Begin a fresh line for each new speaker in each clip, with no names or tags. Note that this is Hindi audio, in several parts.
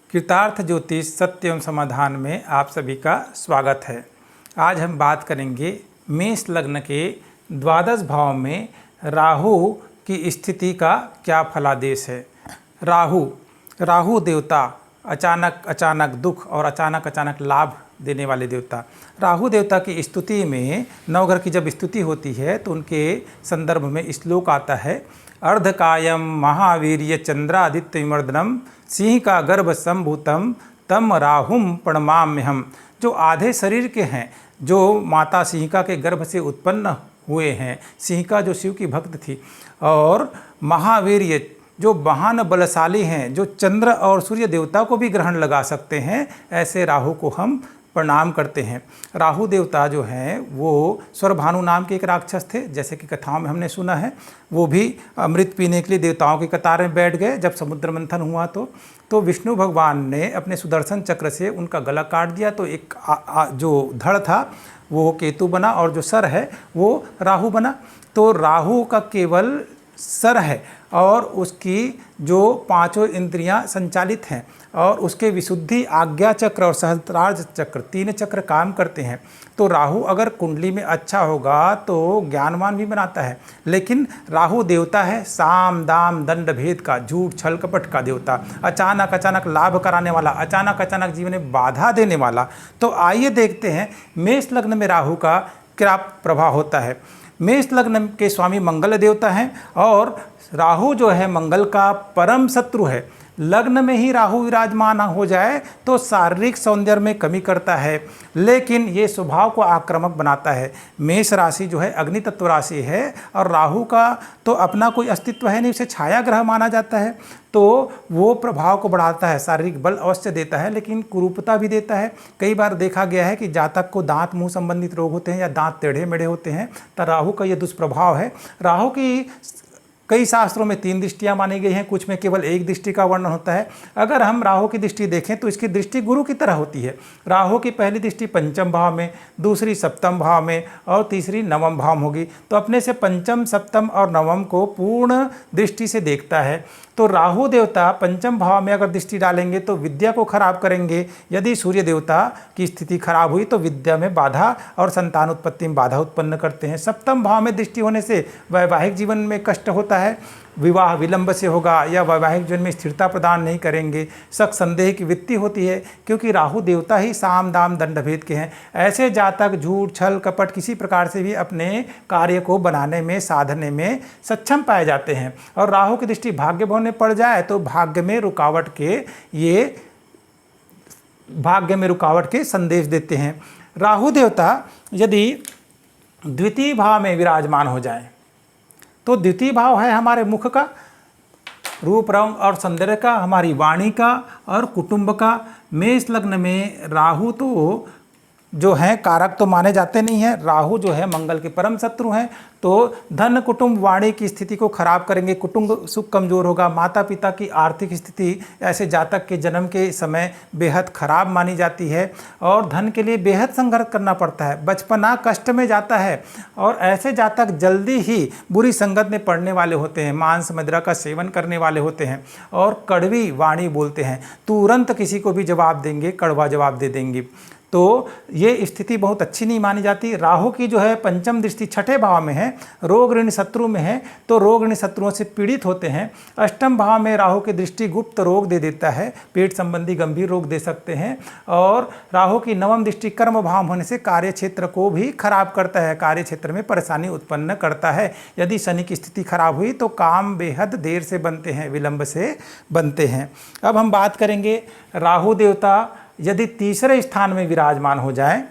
कृतार्थ ज्योतिष सत्य एवं समाधान में आप सभी का स्वागत है। आज हम बात करेंगे मेष लग्न के द्वादश भाव में राहु की स्थिति का क्या फलादेश है। राहु देवता अचानक दुख और अचानक लाभ देने वाले देवता। राहु देवता की स्तुति में नवग्रह की जब स्तुति होती है तो उनके संदर्भ में श्लोक आता है, अर्धकायम महावीर्य चंद्रादित्य विमर्दनम सिंह का गर्भ संभूतम तम राहुम प्रणमाम्यहम। जो आधे शरीर के हैं, जो माता सिंहिका के गर्भ से उत्पन्न हुए हैं, सिंहिका जो शिव की भक्त थी, और महावीर्य जो महान बलशाली हैं, जो चंद्र और सूर्य देवता को भी ग्रहण लगा सकते हैं, ऐसे राहु को हम प्रणाम करते हैं। राहु देवता जो हैं वो स्वरभानु नाम के एक राक्षस थे, जैसे कि कथाओं में हमने सुना है। वो भी अमृत पीने के लिए देवताओं की कतार में बैठ गए। जब समुद्र मंथन हुआ तो विष्णु भगवान ने अपने सुदर्शन चक्र से उनका गला काट दिया, तो एक जो धड़ था वो केतु बना और जो सर है वो राहु बना। तो राहु का केवल सर है और उसकी जो पांचों इंद्रियां संचालित हैं और उसके विशुद्धि आज्ञा चक्र और सहस्त्रार्थ चक्र, तीन चक्र काम करते हैं। तो राहु अगर कुंडली में अच्छा होगा तो ज्ञानवान भी बनाता है, लेकिन राहु देवता है साम दाम दंड भेद का, झूठ छल कपट का देवता, अचानक लाभ कराने वाला, अचानक जीवन में बाधा देने वाला। तो आइए देखते हैं मेष लग्न में राहु का क्या प्रभाव होता है। मेष लग्न के स्वामी मंगल देवता हैं और राहु जो है मंगल का परम शत्रु है। लग्न में ही राहु विराजमान हो जाए तो शारीरिक सौंदर्य में कमी करता है, लेकिन ये स्वभाव को आक्रामक बनाता है। मेष राशि जो है अग्नि तत्व राशि है और राहु का तो अपना कोई अस्तित्व है नहीं, उसे छाया ग्रह माना जाता है। तो वो प्रभाव को बढ़ाता है, शारीरिक बल अवश्य देता है, लेकिन कुरूपता भी देता है। कई बार देखा गया है कि जातक को दांत मुंह संबंधित रोग होते हैं या दांत टेढ़े मेढ़े होते हैं, तो राहु का ये दुष्प्रभाव है। राहु की कई शास्त्रों में 3 दृष्टियां मानी गई हैं, कुछ में केवल 1 दृष्टि का वर्णन होता है। अगर हम राहु की दृष्टि देखें तो इसकी दृष्टि गुरु की तरह होती है। राहु की पहली दृष्टि पंचम भाव में, दूसरी सप्तम भाव में और तीसरी नवम भाव में होगी। तो अपने से पंचम, सप्तम और नवम को पूर्ण दृष्टि से देखता है। तो राहु देवता पंचम भाव में अगर दृष्टि डालेंगे तो विद्या को खराब करेंगे। यदि सूर्य देवता की स्थिति खराब हुई तो विद्या में बाधा और संतान उत्पत्ति में बाधा उत्पन्न करते हैं। सप्तम भाव में दृष्टि होने से वैवाहिक जीवन में कष्ट होता है, विवाह विलंब से होगा या वैवाहिक जीवन में स्थिरता प्रदान नहीं करेंगे। शक संदेह की वृत्ति होती है, क्योंकि राहु देवता ही साम दाम दंड भेद के हैं। ऐसे जातक झूठ छल कपट किसी प्रकार से भी अपने कार्य को बनाने में, साधने में सक्षम पाए जाते हैं। और राहु की दृष्टि भाग्य भवन में पड़ जाए तो भाग्य में रुकावट के संदेश देते हैं। राहु देवता यदि द्वितीय भाव में विराजमान हो जाए तो द्वितीय भाव है हमारे मुख का, रूप रंग और सौंदर्य का, हमारी वाणी का और कुटुंब का। मेष लग्न में राहु तो जो है कारक तो माने जाते नहीं हैं। राहु जो है मंगल के परम शत्रु हैं, तो धन कुटुंब वाणी की स्थिति को खराब करेंगे। कुटुंब सुख कमजोर होगा। माता पिता की आर्थिक स्थिति ऐसे जातक के जन्म के समय बेहद खराब मानी जाती है और धन के लिए बेहद संघर्ष करना पड़ता है। बचपना कष्ट में जाता है और ऐसे जातक जल्दी ही बुरी संगत में पड़ने वाले होते हैं, मांस मदिरा का सेवन करने वाले होते हैं और कड़वी वाणी बोलते हैं। तुरंत किसी को भी जवाब देंगे, कड़वा जवाब दे देंगे। तो ये स्थिति बहुत अच्छी नहीं मानी जाती। राहु की जो है पंचम दृष्टि छठे भाव में है, रोग ऋण शत्रु में है, तो रोग ऋण शत्रुओं से पीड़ित होते हैं। अष्टम भाव में राहु की दृष्टि गुप्त रोग दे देता है, पेट संबंधी गंभीर रोग दे सकते हैं। और राहु की नवम दृष्टि कर्म भाव होने से कार्य क्षेत्र को भी खराब करता है, कार्य क्षेत्र में परेशानी उत्पन्न करता है। यदि शनि की स्थिति खराब हुई तो काम बेहद देर से बनते हैं, विलंब से बनते हैं। अब हम बात करेंगे राहु देवता यदि तीसरे स्थान में विराजमान हो जाए।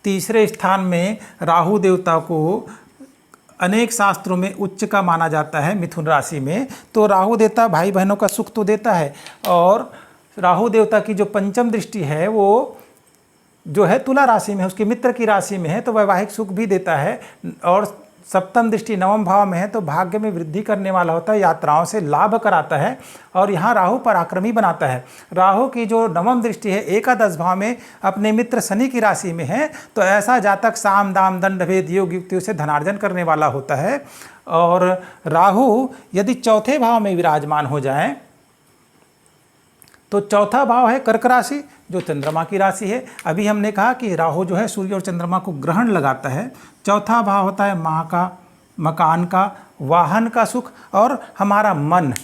तीसरे स्थान में राहु देवता को अनेक शास्त्रों में उच्च का माना जाता है। मिथुन राशि में तो राहु देवता भाई बहनों का सुख तो देता है, और राहु देवता की जो पंचम दृष्टि है वो जो है तुला राशि में, उसके मित्र की राशि में है, तो वैवाहिक सुख भी देता है। और सप्तम दृष्टि नवम भाव में है तो भाग्य में वृद्धि करने वाला होता है, यात्राओं से लाभ कराता है। और यहाँ राहु पराक्रमी बनाता है। राहु की जो नवम दृष्टि है एकादश भाव में अपने मित्र शनि की राशि में है, तो ऐसा जातक साम दाम दंड भेद योग युक्तियों से धनार्जन करने वाला होता है। और राहु यदि चौथे भाव में विराजमान हो जाए तो चौथा भाव है कर्क राशि, जो चंद्रमा की राशि है। अभी हमने कहा कि राहु जो है सूर्य और चंद्रमा को ग्रहण लगाता है। चौथा भाव होता है माँ का, मकान का, वाहन का सुख और हमारा मन।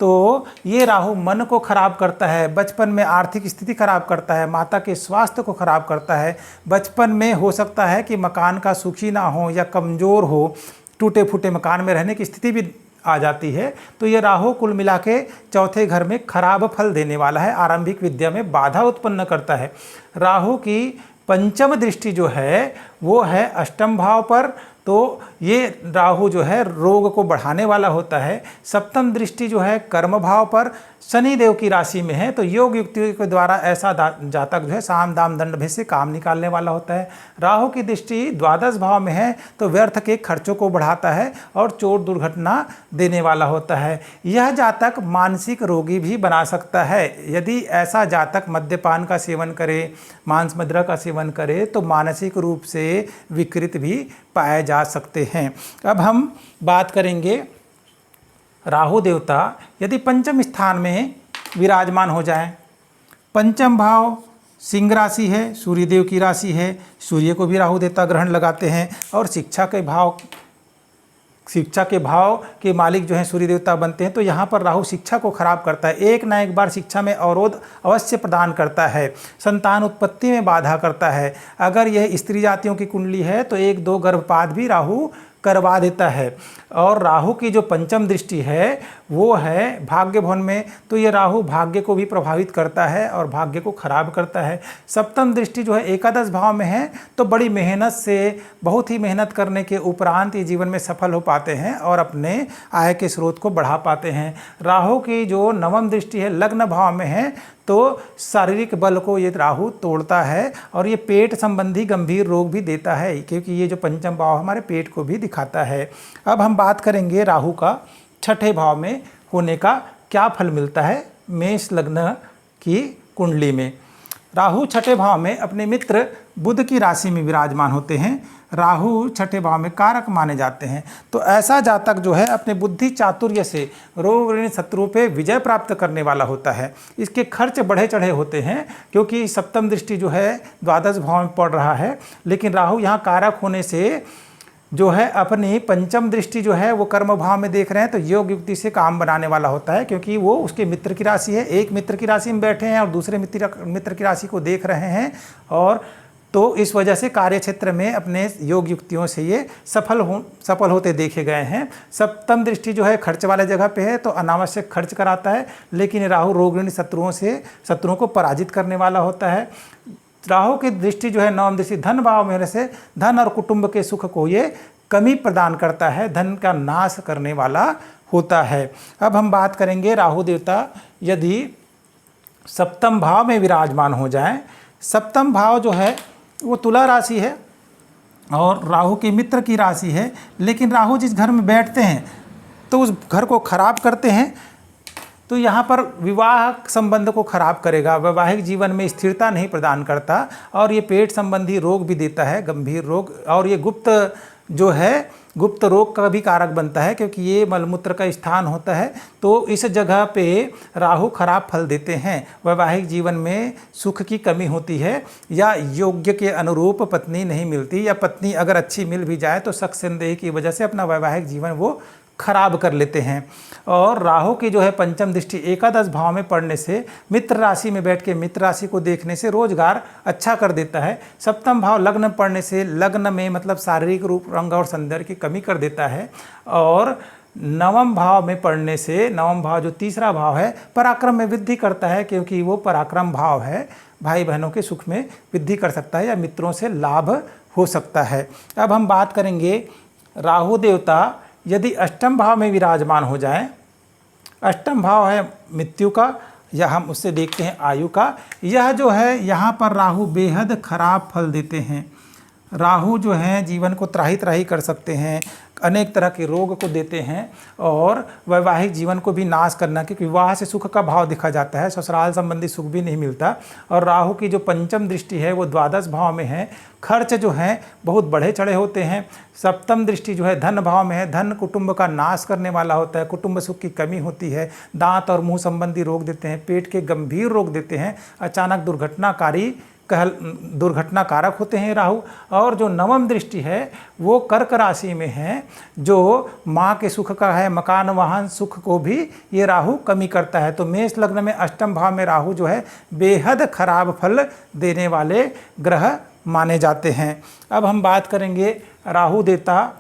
तो ये राहु मन को खराब करता है, बचपन में आर्थिक स्थिति खराब करता है, माता के स्वास्थ्य को खराब करता है। बचपन में हो सकता है कि मकान का सुखी ना हो या कमज़ोर हो, टूटे फूटे मकान में रहने की स्थिति भी आ जाती है। तो ये राहु कुल मिला के चौथे घर में खराब फल देने वाला है, आरंभिक विद्या में बाधा उत्पन्न करता है। राहु की पंचम दृष्टि जो है वो है अष्टम भाव पर, तो ये राहु जो है रोग को बढ़ाने वाला होता है। सप्तम दृष्टि जो है कर्म भाव पर, शनि देव की राशि में है, तो योग युक्तियों के द्वारा ऐसा जातक जो है साम दाम दंड भेद से काम निकालने वाला होता है। राहु की दृष्टि द्वादश भाव में है तो व्यर्थ के खर्चों को बढ़ाता है और चोट दुर्घटना देने वाला होता है। यह जातक मानसिक रोगी भी बना सकता है। यदि ऐसा जातक मद्यपान का सेवन करे, मांस मदिरा का सेवन करे तो मानसिक रूप से विकृत भी पाए जा सकते हैं। अब हम बात करेंगे राहु देवता यदि पंचम स्थान में विराजमान हो जाए। पंचम भाव सिंह राशि है, सूर्य देव की राशि है, सूर्य को भी राहु देवता ग्रहण लगाते हैं और शिक्षा के भाव के मालिक जो हैं सूर्य देवता बनते हैं। तो यहाँ पर राहु शिक्षा को खराब करता है, एक ना एक बार शिक्षा में अवरोध अवश्य प्रदान करता है, संतान उत्पत्ति में बाधा करता है। अगर यह स्त्री जातियों की कुंडली है तो 1-2 गर्भपात भी राहु करवा देता है। और राहु की जो पंचम दृष्टि है वो है भाग्य भवन में, तो ये राहु भाग्य को भी प्रभावित करता है और भाग्य को खराब करता है। सप्तम दृष्टि जो है एकादश भाव में है तो बड़ी मेहनत से, बहुत ही मेहनत करने के उपरांत ये जीवन में सफल हो पाते हैं और अपने आय के स्रोत को बढ़ा पाते हैं। राहु की जो नवम दृष्टि है लग्न भाव में है तो शारीरिक बल को ये राहु तोड़ता है और ये पेट संबंधी गंभीर रोग भी देता है, क्योंकि ये जो पंचम भाव हमारे पेट को भी दिखाता है। अब हम बात करेंगे राहु का छठे भाव में होने का क्या फल मिलता है मेष लग्न की कुंडली में। राहु छठे भाव में अपने मित्र बुध की राशि में विराजमान होते हैं। राहु छठे भाव में कारक माने जाते हैं। तो ऐसा जातक जो है अपने बुद्धि चातुर्य से रोग ऋण शत्रुओं पे विजय प्राप्त करने वाला होता है। इसके खर्च बढ़े चढ़े होते हैं क्योंकि सप्तम दृष्टि जो है द्वादश भाव में पड़ रहा है, लेकिन राहु यहाँ कारक होने से जो है अपनी पंचम दृष्टि जो है वो कर्म भाव में देख रहे हैं, तो योग युक्ति से काम बनाने वाला होता है, क्योंकि वो उसके मित्र की राशि है। एक मित्र की राशि में बैठे हैं और दूसरे मित्र की राशि को देख रहे हैं, और तो इस वजह से कार्य क्षेत्र में अपने योग युक्तियों से ये सफल होते देखे गए हैं। सप्तम दृष्टि जो है खर्च वाले जगह पे है तो अनावश्यक खर्च कराता है, लेकिन राहु रोग ऋण शत्रुओं को पराजित करने वाला होता है। राहु की दृष्टि जो है नवम दृष्टि धन भाव में होने से धन और कुटुंब के सुख को ये कमी प्रदान करता है, धन का नाश करने वाला होता है। अब हम बात करेंगे राहु देवता यदि सप्तम भाव में विराजमान हो जाए। सप्तम भाव जो है वो तुला राशि है और राहु के मित्र की राशि है, लेकिन राहु जिस घर में बैठते हैं तो उस घर को खराब करते हैं। तो यहाँ पर विवाह संबंध को खराब करेगा, वैवाहिक जीवन में स्थिरता नहीं प्रदान करता, और ये पेट संबंधी रोग भी देता है, गंभीर रोग, और ये गुप्त रोग का भी कारक बनता है, क्योंकि ये मलमूत्र का स्थान होता है। तो इस जगह पे राहु खराब फल देते हैं। वैवाहिक जीवन में सुख की कमी होती है, या योग्य के अनुरूप पत्नी नहीं मिलती, या पत्नी अगर अच्छी मिल भी जाए तो शक संदेह की वजह से अपना वैवाहिक जीवन वो खराब कर लेते हैं। और राहु की जो है पंचम दृष्टि एकादश भाव में पड़ने से, मित्र राशि में बैठ के मित्र राशि को देखने से रोजगार अच्छा कर देता है। सप्तम भाव लग्न पड़ने से लग्न में मतलब शारीरिक रूप रंग और सौंदर्य की कमी कर देता है। और नवम भाव में पड़ने से, नवम भाव जो तीसरा भाव है, पराक्रम में वृद्धि करता है, क्योंकि वो पराक्रम भाव है, भाई बहनों के सुख में वृद्धि कर सकता है या मित्रों से लाभ हो सकता है। अब हम बात करेंगे राहु देवता यदि अष्टम भाव में विराजमान हो जाएं। अष्टम भाव है मृत्यु का, या हम उससे देखते हैं आयु का। यह जो है यहाँ पर राहु बेहद खराब फल देते हैं। राहु जो हैं जीवन को त्राही त्राही कर सकते हैं, अनेक तरह के रोग को देते हैं और वैवाहिक जीवन को भी नाश करना, क्योंकि विवाह से सुख का भाव दिखा जाता है, ससुराल संबंधी सुख भी नहीं मिलता। और राहु की जो पंचम दृष्टि है वो द्वादश भाव में है, खर्च जो हैं बहुत बढ़े चढ़े होते हैं। सप्तम दृष्टि जो है धन भाव में है, धन कुटुंब का नाश करने वाला होता है, कुटुंब सुख की कमी होती है, दांत और मुंह संबंधी रोग देते हैं, पेट के गंभीर रोग देते हैं, अचानक दुर्घटना कारक होते हैं राहु। और जो नवम दृष्टि है वो कर्क राशि में है, जो माँ के सुख का है, मकान वाहन सुख को भी ये राहु कमी करता है। तो मेष लग्न में अष्टम भाव में राहु जो है बेहद खराब फल देने वाले ग्रह माने जाते हैं। अब हम बात करेंगे राहु देवता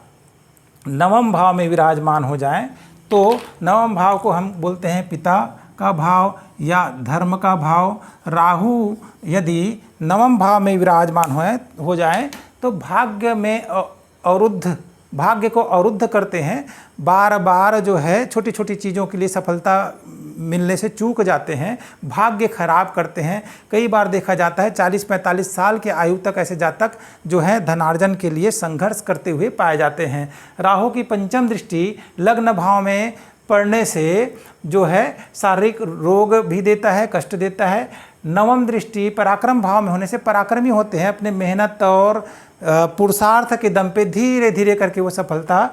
नवम भाव में विराजमान हो जाएं तो नवम भाव को हम बोलते हैं पिता का भाव या धर्म का भाव। राहु यदि नवम भाव में विराजमान हो जाए तो भाग्य को अवरुद्ध करते हैं। बार बार जो है छोटी छोटी चीज़ों के लिए सफलता मिलने से चूक जाते हैं, भाग्य खराब करते हैं। कई बार देखा जाता है 40-45 साल के आयु तक ऐसे जातक जो है धनार्जन के लिए संघर्ष करते हुए पाए जाते हैं। राहु की पंचम दृष्टि लग्न भाव में पड़ने से जो है शारीरिक रोग भी देता है, कष्ट देता है। नवम दृष्टि पराक्रम भाव में होने से पराक्रमी होते हैं, अपने मेहनत और पुरुषार्थ के दम पे धीरे धीरे करके वो सफलता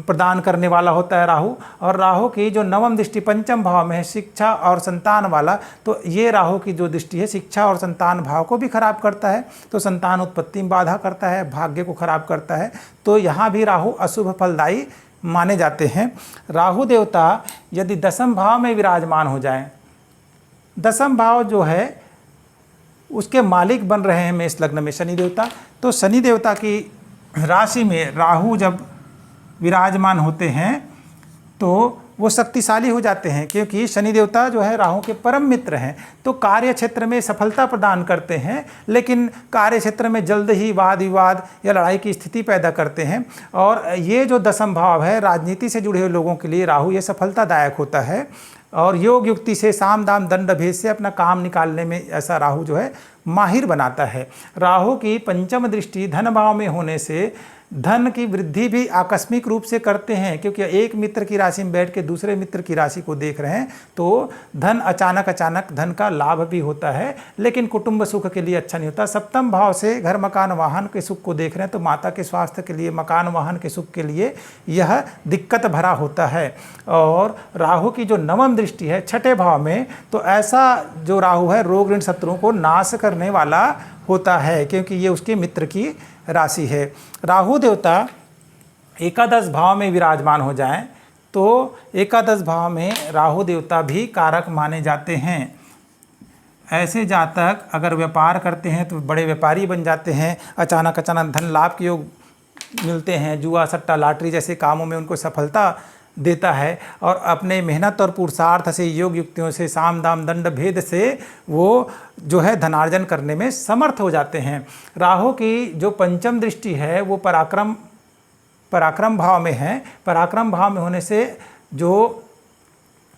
प्रदान करने वाला होता है राहु। और राहु की जो नवम दृष्टि पंचम भाव में है शिक्षा और संतान वाला, तो ये राहु की जो दृष्टि है शिक्षा और संतान भाव को भी खराब करता है, तो संतान उत्पत्ति में बाधा करता है, भाग्य को खराब करता है। तो यहाँ भी राहु अशुभ फलदायी माने जाते हैं। राहु देवता यदि दसम भाव में विराजमान हो जाएं, दसम भाव जो है उसके मालिक बन रहे हैं मेष लग्न में शनि देवता, तो शनि देवता की राशि में राहु जब विराजमान होते हैं तो वो शक्तिशाली हो जाते हैं, क्योंकि शनि देवता जो है राहु के परम मित्र हैं। तो कार्य क्षेत्र में सफलता प्रदान करते हैं, लेकिन कार्य क्षेत्र में जल्द ही वाद विवाद या लड़ाई की स्थिति पैदा करते हैं। और ये जो दसम भाव है राजनीति से जुड़े हुए लोगों के लिए राहु ये सफलतादायक होता है, और योग युक्ति से साम दाम दंड भेद से अपना काम निकालने में ऐसा राहु जो है माहिर बनाता है। राहु की पंचम दृष्टि धन भाव में होने से धन की वृद्धि भी आकस्मिक रूप से करते हैं, क्योंकि एक मित्र की राशि में बैठ के दूसरे मित्र की राशि को देख रहे हैं तो धन अचानक धन का लाभ भी होता है, लेकिन कुटुंब सुख के लिए अच्छा नहीं होता। सप्तम भाव से घर मकान वाहन के सुख को देख रहे हैं तो माता के स्वास्थ्य के लिए, मकान वाहन के सुख के लिए यह दिक्कत भरा होता है। और राहु की जो नवम दृष्टि है छठे भाव में, तो ऐसा जो राहु है रोग ऋण शत्रुओं को नाश करने वाला होता है, क्योंकि ये उसके मित्र की राशि है। राहु देवता एकादश भाव में विराजमान हो जाएं तो एकादश भाव में राहु देवता भी कारक माने जाते हैं। ऐसे जातक अगर व्यापार करते हैं तो बड़े व्यापारी बन जाते हैं, अचानक धन लाभ के योग मिलते हैं, जुआ सट्टा लॉटरी जैसे कामों में उनको सफलता देता है, और अपने मेहनत और पुरुषार्थ से योग युक्तियों से साम दाम दंड भेद से वो जो है धनार्जन करने में समर्थ हो जाते हैं। राहु की जो पंचम दृष्टि है वो पराक्रम भाव में है, पराक्रम भाव में होने से जो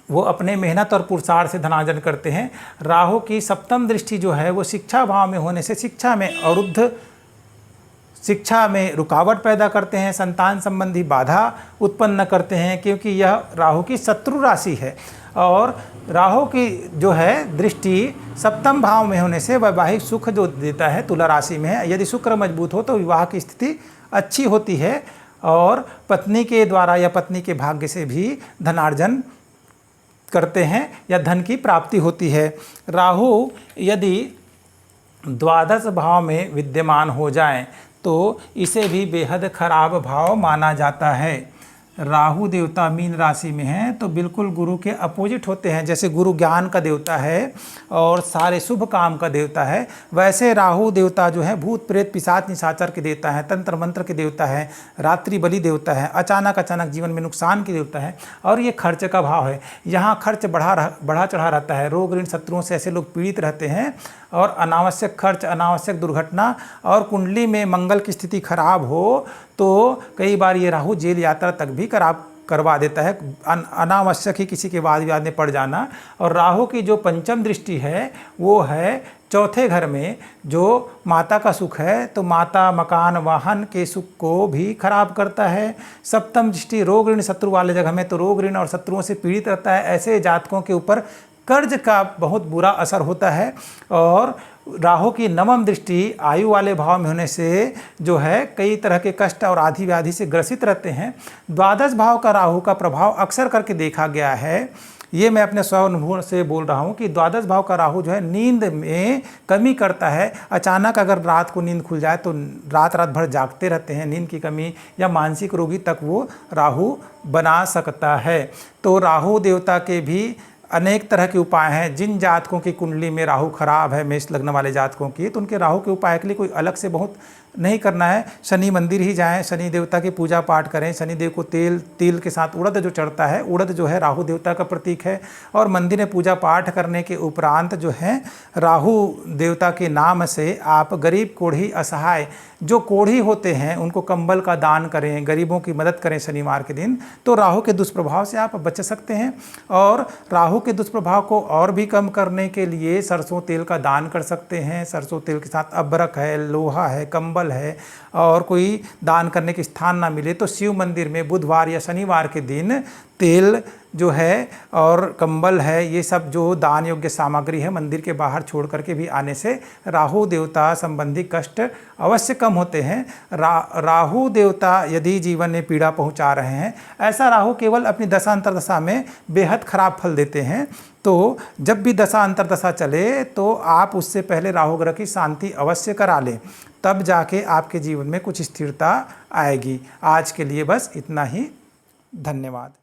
वो अपने मेहनत और पुरुषार्थ से धनार्जन करते हैं। राहु की सप्तम दृष्टि जो है वो शिक्षा भाव में होने से शिक्षा में रुकावट पैदा करते हैं, संतान संबंधी बाधा उत्पन्न करते हैं, क्योंकि यह राहु की शत्रु राशि है। और राहु की जो है दृष्टि सप्तम भाव में होने से वैवाहिक सुख जो देता है तुला राशि में है। यदि शुक्र मजबूत हो तो विवाह की स्थिति अच्छी होती है और पत्नी के द्वारा या पत्नी के भाग्य से भी धनार्जन करते हैं या धन की प्राप्ति होती है। राहु यदि द्वादश भाव में विद्यमान हो जाएं तो इसे भी बेहद खराब भाव माना जाता है। राहु देवता मीन राशि में है तो बिल्कुल गुरु के अपोजिट होते हैं। जैसे गुरु ज्ञान का देवता है और सारे शुभ काम का देवता है, वैसे राहु देवता जो है भूत प्रेत पिशाच निशाचर के देवता है, तंत्र मंत्र के देवता है, रात्रि बलि देवता है, अचानक जीवन में नुकसान के देवता है, और ये खर्च का भाव है। यहाँ खर्च बढ़ा चढ़ा रहता है, रोग ऋण शत्रुओं से ऐसे लोग पीड़ित रहते हैं, और अनावश्यक खर्च, अनावश्यक दुर्घटना, और कुंडली में मंगल की स्थिति खराब हो तो कई बार ये राहु जेल यात्रा तक भी करवा देता है, अनावश्यक ही किसी के वाद विवाद में पड़ जाना। और राहु की जो पंचम दृष्टि है वो है चौथे घर में, जो माता का सुख है, तो माता, मकान, वाहन के सुख को भी खराब करता है। सप्तम दृष्टि रोग ऋण शत्रु वाले जगह में, तो रोग ऋण और शत्रुओं से पीड़ित रहता है। ऐसे जातकों के ऊपर कर्ज का बहुत बुरा असर होता है। और राहु की नवम दृष्टि आयु वाले भाव में होने से जो है कई तरह के कष्ट और आदि व्याधि से ग्रसित रहते हैं। द्वादश भाव का राहु का प्रभाव अक्सर करके देखा गया है, ये मैं अपने स्व अनुभव से बोल रहा हूँ कि द्वादश भाव का राहु जो है नींद में कमी करता है। अचानक अगर रात को नींद खुल जाए तो रात भर जागते रहते हैं, नींद की कमी या मानसिक रोगी तक वो राहु बना सकता है। तो राहु देवता के भी अनेक तरह के उपाय हैं। जिन जातकों की कुंडली में राहु खराब है, मेष लग्न वाले जातकों की, तो उनके राहु के उपाय के लिए कोई अलग से बहुत नहीं करना है। शनि मंदिर ही जाएं, शनि देवता की पूजा पाठ करें। शनि देव को तिल के साथ उड़द जो चढ़ता है, उड़द जो है राहु देवता का प्रतीक है। और मंदिर में पूजा पाठ करने के उपरांत जो है राहु देवता के नाम से आप गरीब, कोढ़ी, असहाय जो कोढ़ी होते हैं उनको कंबल का दान करें, गरीबों की मदद करें शनिवार के दिन, तो राहु के दुष्प्रभाव से आप बच सकते हैं। और राहु के दुष्प्रभाव को और भी कम करने के लिए सरसों तेल का दान कर सकते हैं। सरसों तेल के साथ अबरक है, लोहा है, कंबल है, और कोई दान करने के स्थान ना मिले तो शिव मंदिर में बुधवार या शनिवार के दिन तेल जो है और कंबल है, ये सब जो दान योग्य सामग्री है मंदिर के बाहर छोड़ करके भी आने से राहु देवता संबंधी कष्ट अवश्य कम होते हैं। राहु देवता यदि जीवन में पीड़ा पहुंचा रहे हैं, ऐसा राहु केवल अपनी दशा अंतर्दशा में बेहद खराब फल देते हैं। तो जब भी दशा अंतर्दशा चले तो आप उससे पहले राहु ग्रह की शांति अवश्य करा लें, तब जाके आपके जीवन में कुछ स्थिरता आएगी। आज के लिए बस इतना ही। धन्यवाद।